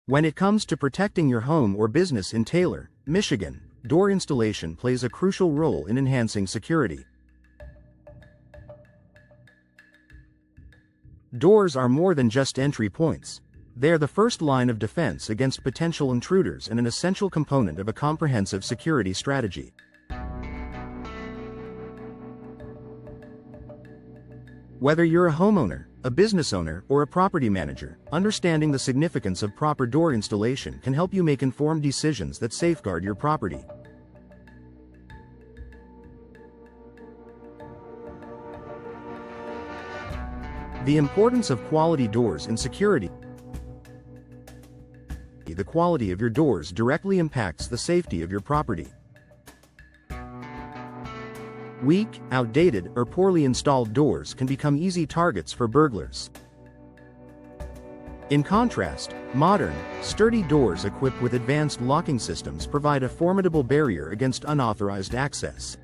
When it comes to protecting your home or business in Taylor, Michigan, door installation plays a crucial role in enhancing security. Doors are more than just entry points. They're the first line of defense against potential intruders and an essential component of a comprehensive security strategy. Whether you're a homeowner, a business owner, or a property manager, understanding the significance of proper door installation can help you make informed decisions that safeguard your property. The importance of quality doors in security. The quality of your doors directly impacts the safety of your property. Weak, outdated, or poorly installed doors can become easy targets for burglars. In contrast, modern, sturdy doors equipped with advanced locking systems provide a formidable barrier against unauthorized access.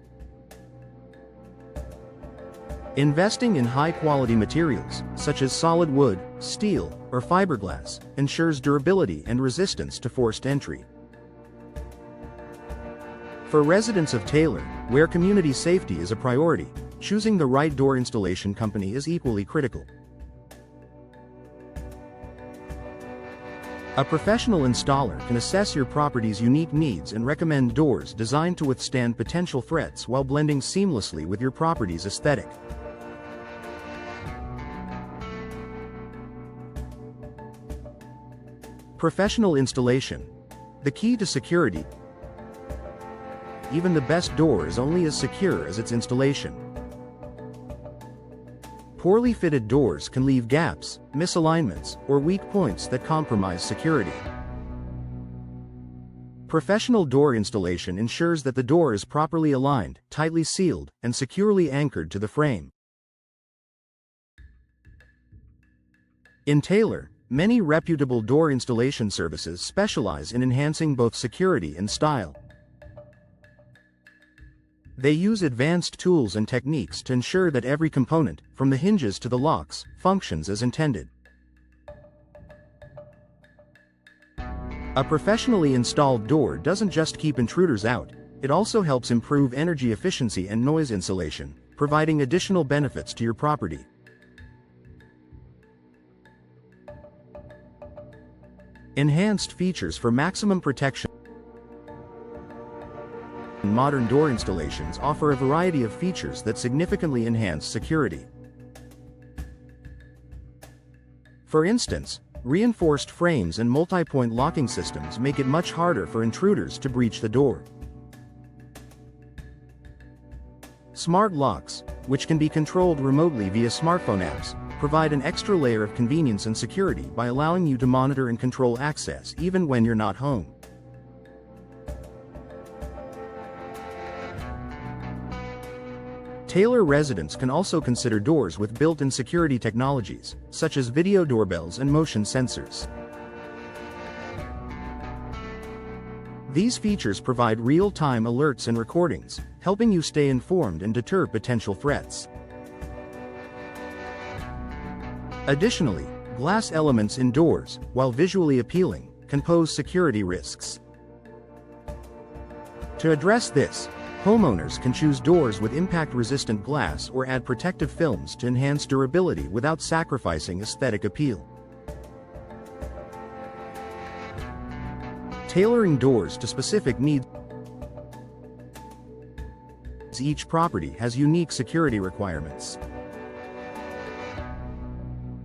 Investing in high-quality materials, such as solid wood, steel, or fiberglass, ensures durability and resistance to forced entry. For residents of Taylor, where community safety is a priority, choosing the right door installation company is equally critical. A professional installer can assess your property's unique needs and recommend doors designed to withstand potential threats while blending seamlessly with your property's aesthetic. Professional installation. The key to security. Even the best door is only as secure as its installation. Poorly fitted doors can leave gaps, misalignments, or weak points that compromise security. Professional door installation ensures that the door is properly aligned, tightly sealed, and securely anchored to the frame. In Taylor, many reputable door installation services specialize in enhancing both security and style. They use advanced tools and techniques to ensure that every component, from the hinges to the locks, functions as intended. A professionally installed door doesn't just keep intruders out, it also helps improve energy efficiency and noise insulation, providing additional benefits to your property. Enhanced features for maximum protection. Modern door installations offer a variety of features that significantly enhance security. For instance, reinforced frames and multi-point locking systems make it much harder for intruders to breach the door. Smart locks, which can be controlled remotely via smartphone apps, provide an extra layer of convenience and security by allowing you to monitor and control access even when you're not home. Taylor residents can also consider doors with built-in security technologies, such as video doorbells and motion sensors. These features provide real-time alerts and recordings, helping you stay informed and deter potential threats. Additionally, glass elements in doors, while visually appealing, can pose security risks. To address this, homeowners can choose doors with impact-resistant glass or add protective films to enhance durability without sacrificing aesthetic appeal. Tailoring doors to specific needs. Each property has unique security requirements.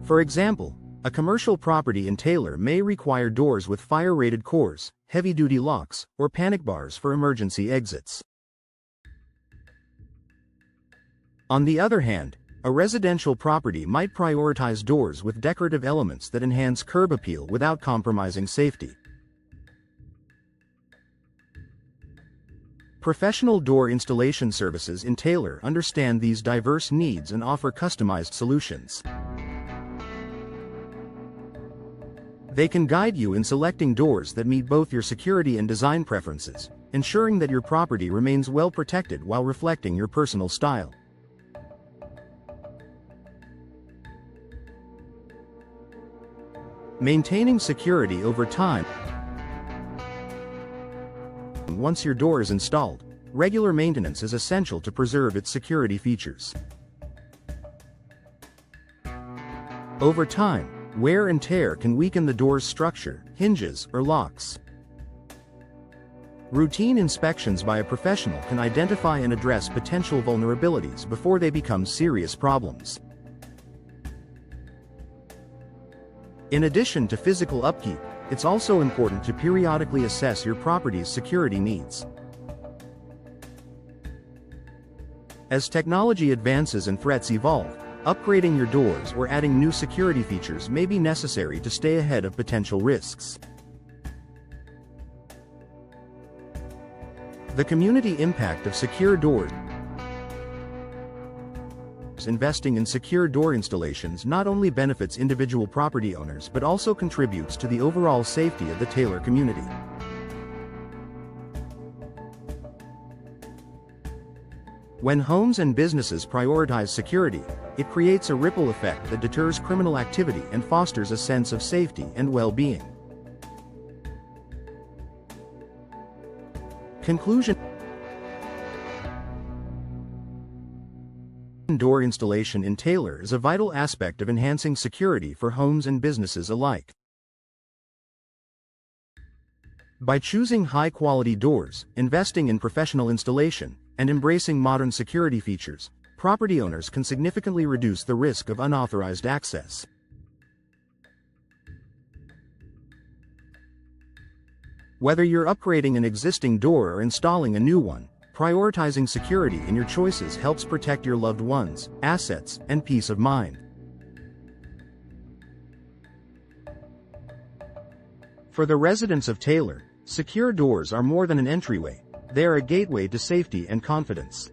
For example, a commercial property in Taylor may require doors with fire-rated cores, heavy-duty locks, or panic bars for emergency exits. On the other hand, a residential property might prioritize doors with decorative elements that enhance curb appeal without compromising safety. Professional door installation services in Taylor understand these diverse needs and offer customized solutions. They can guide you in selecting doors that meet both your security and design preferences, ensuring that your property remains well protected while reflecting your personal style. Maintaining security over time. Once your door is installed, regular maintenance is essential to preserve its security features. Over time, wear and tear can weaken the door's structure, hinges, or locks. Routine inspections by a professional can identify and address potential vulnerabilities before they become serious problems. In addition to physical upkeep, it's also important to periodically assess your property's security needs. As technology advances and threats evolve, upgrading your doors or adding new security features may be necessary to stay ahead of potential risks. The community impact of secure doors. Investing in secure door installations not only benefits individual property owners but also contributes to the overall safety of the Taylor community. When homes and businesses prioritize security, it creates a ripple effect that deters criminal activity and fosters a sense of safety and well-being. Conclusion. Door installation in Taylor is a vital aspect of enhancing security for homes and businesses alike. By choosing high-quality doors, investing in professional installation, and embracing modern security features, property owners can significantly reduce the risk of unauthorized access. Whether you're upgrading an existing door or installing a new one, prioritizing security in your choices helps protect your loved ones, assets, and peace of mind. For the residents of Taylor, secure doors are more than an entryway, they are a gateway to safety and confidence.